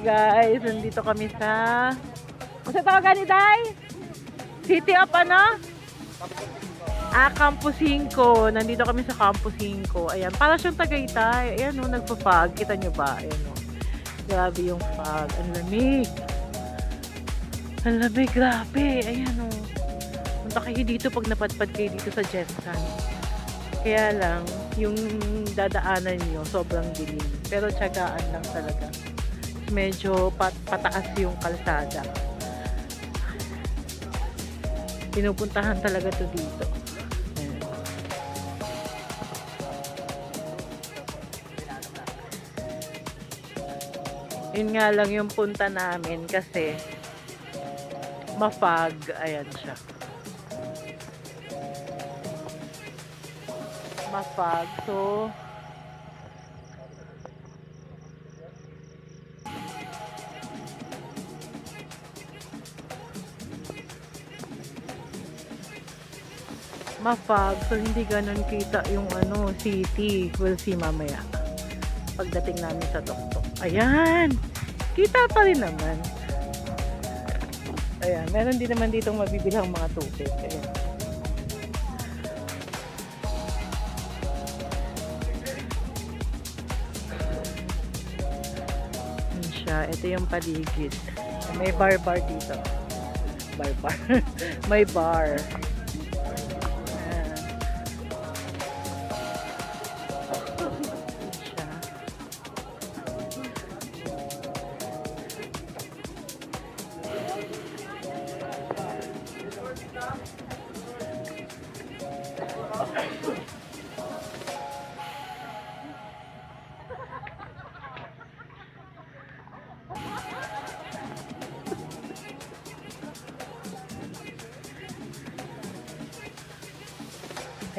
guys, nandito kami sa tawagan ni Day? City of ano? Campus 5. Nandito kami sa Campus 5. Ayan, para siyang Tagaytay. Ayan o, nagpa-fog. Kita nyo ba? Ayan o. Grabe yung fog. Ang lamig. Ang lamig, grabe. Ayan o. Punta kayo dito pag napadpad kayo dito sa Jetsan. Kaya lang, yung dadaanan nyo, sobrang dilim. Pero tiyagaan lang talaga. Medyo pataas yung kalsada. Pinupuntahan talaga to dito. Ayan. Yun nga lang yung punta namin kasi mafag. Ayan siya. Mafag. So mafag, so hindi ganun kita yung ano, city. We'll see mamaya pagdating namin sa tuktok. Ayan, kita pa rin naman. Ayan, meron din naman ditong mabibilang mga tubig. Ayan. Ayan siya, ito yung paligid. May bar dito. Bar. May bar.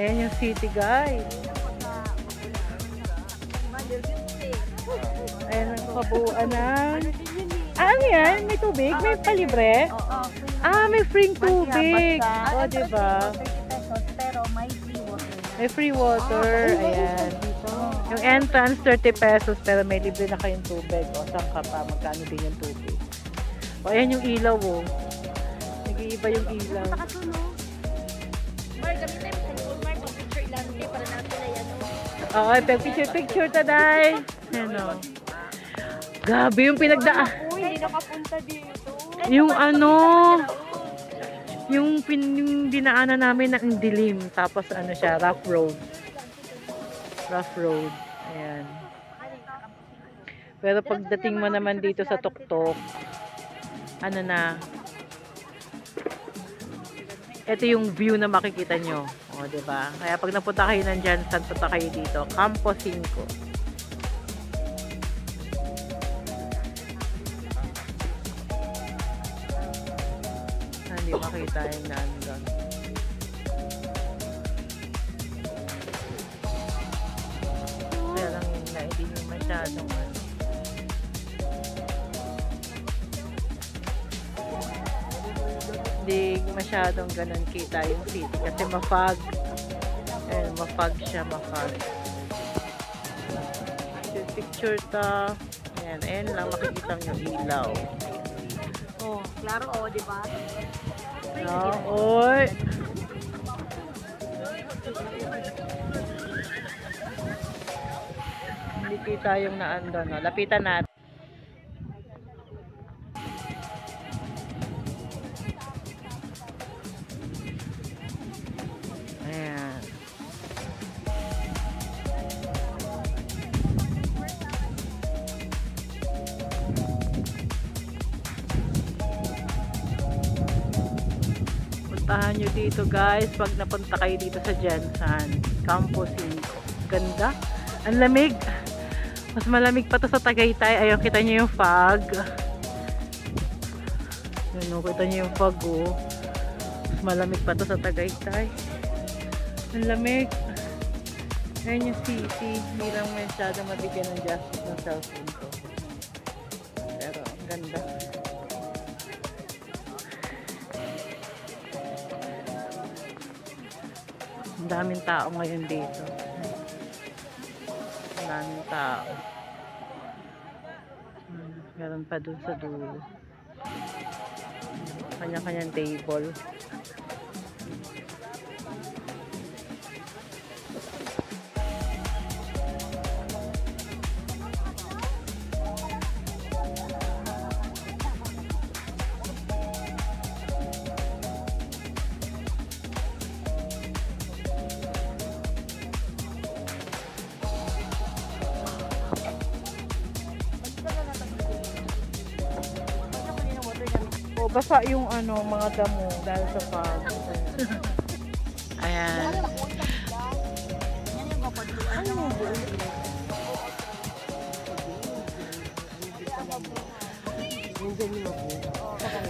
Ayan yung city, guys. Ayan ang kabuuan ng... ano yan? May tubig? May palibre? May free tubig. O, diba? Pero may free water. May free water. Ayan. Yung entrance, 30 pesos. Pero may libre na kayong tubig. O, saan ka pa? Magkano din yung tubig? O, ayan yung ilaw, o. Nag-iiba yung ilaw. Oo, picture taday. Ano? Grabe yung pinagdaan. Hindi nakapunta dito. Yung ano, yung dinaanan namin na ang dilim. Tapos ano siya, rough road. Rough road. Ayan. Pero pagdating mo naman dito sa tuktok, ano na, ito yung view na makikita nyo. O, diba? Kaya pag napunta kayo nandyan, saan punta kayo dito? Campus 5. Hindi makita yung nandun. Kaya lang yun na, hindi nyo masyadong ano. Hindi masyadong ganun kita yung city kasi mafag. Ayan, mafag siya, mafag. Picture ta. Ayan lang makikita nyo ilaw. Oh, klaro di ba? Oy. Hindi kita yung naandun, no? Lapitan natin. Ayan. Puntahan nyo dito, guys, pag napunta kayo dito sa Jensan Campus 5. Ganda. Ang lamig. Mas malamig pa to sa Tagaytay. Ayun, kita nyo yung fog. Ayun, kita nyo yung fog, oh. Mas malamig pa to sa Tagaytay. Ang lamig. Ayun yung city. Hindi lang masyado mabigyan ng justice ng cellphone ko. Pero, ang ganda. Ang daming tao ngayon dito. Ang daming tao. Meron pa dun sa dulo. Kanya-kanyang table. O, basa yung ano, mga damo dahil sa fog. Ayan.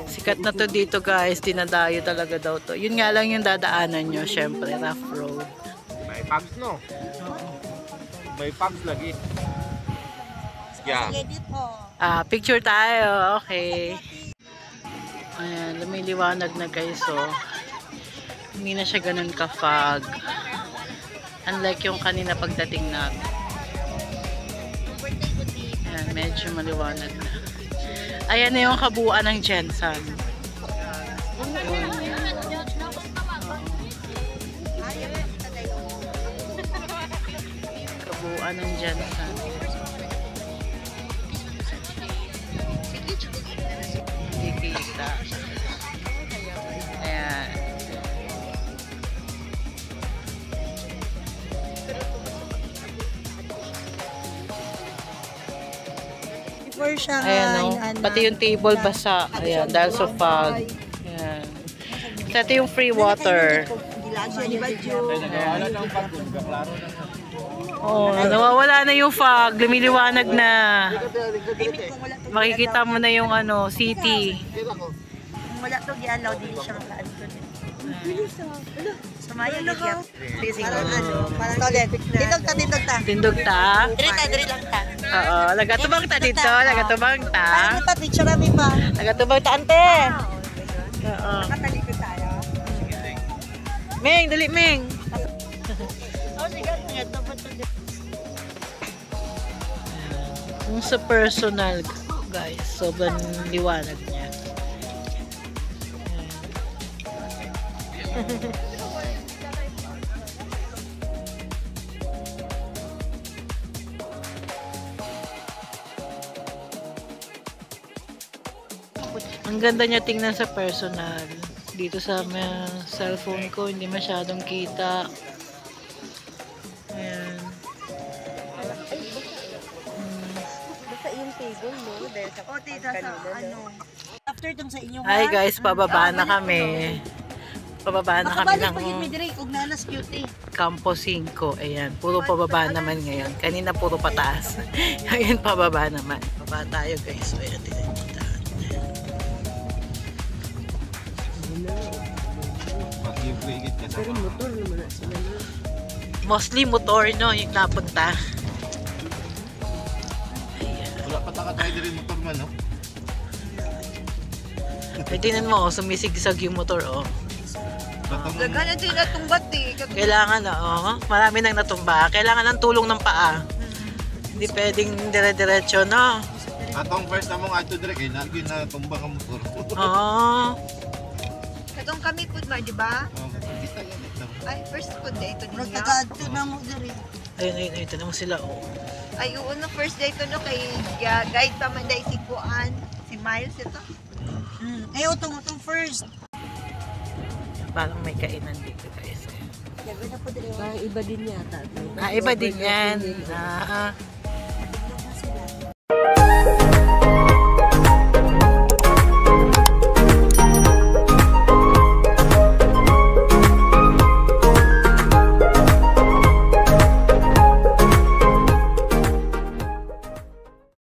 Sikat na to dito guys, dinadayo talaga daw to. Yun nga lang yung dadaanan nyo, syempre, rough road. May pubs no? May pubs lagi. Yeah. Picture tayo, okay. Ayan, lumiliwanag na guys, so hindi na siya ganun ka-fog. Unlike yung kanina pagdating natin. Ayan, medyo maliwanag na. Ayan na yung kabuuan ng Jensen. Kabuuan ng Jensen. Hindi kita. Ayan. Ayan, no? Pati yung table basa. Ayan, dahil sa fog. Ayan. Ito yung free water. Oh, nawawala na yung fog. Lumiliwanag na. Makikita mo na yung ano, city. Kung wala to, gialaw din siya makaan ko. Sumaya ligyan. Tindog ta. Tindog ta. Diri lang ta. Oo, lagatubang ta dito. Lagatubang ta. Ano pa, picture kami pa. Lagatubang ta, ante. Oo. Nakatalikod tayo. Meng, dali Meng. Oh, sige. Kung sa personal, guys, sobrang liwanag niya. Ang ganda niya tingnan sa personal. Dito sa cellphone ko, hindi masyadong kita. Ayan. Basta yung table, no? Dahil sa tita, sa ano. After itong sa inyo, Hi guys, pababa na kami. Pababa na kami ng Campo 5. Ayan, puro pababa naman ngayon. Kanina puro pataas. Ngayon pababa naman. Pababa tayo guys. So, ayan, Pero motor naman na sila. mostly motor, no, yung napunta. Ayan. Wala pa tayo din motor man, no? Ay, tingnan mo, oh, sumisigsag yung motor, oh. Laghan din na tumbat eh. Kailangan, oh, marami nang natumba. Kailangan ng tulong ng paa. Hindi pwedeng dire-diretso, no? Atong first na mong ato direct, lagi na tumbang ang motor. Oo. Katong kami po ba, di ba? Kita yan ito. Ay, first po day ito ninyo. Nagtagaadto na mo diri. Ayun, ito naman sila, oh. Ay, uno first day ito no kay guide pa man day si Kuan, si Miles ito. Ay, utong first. Parang may kainan dito, guys. Iba din yata. Iba din yan.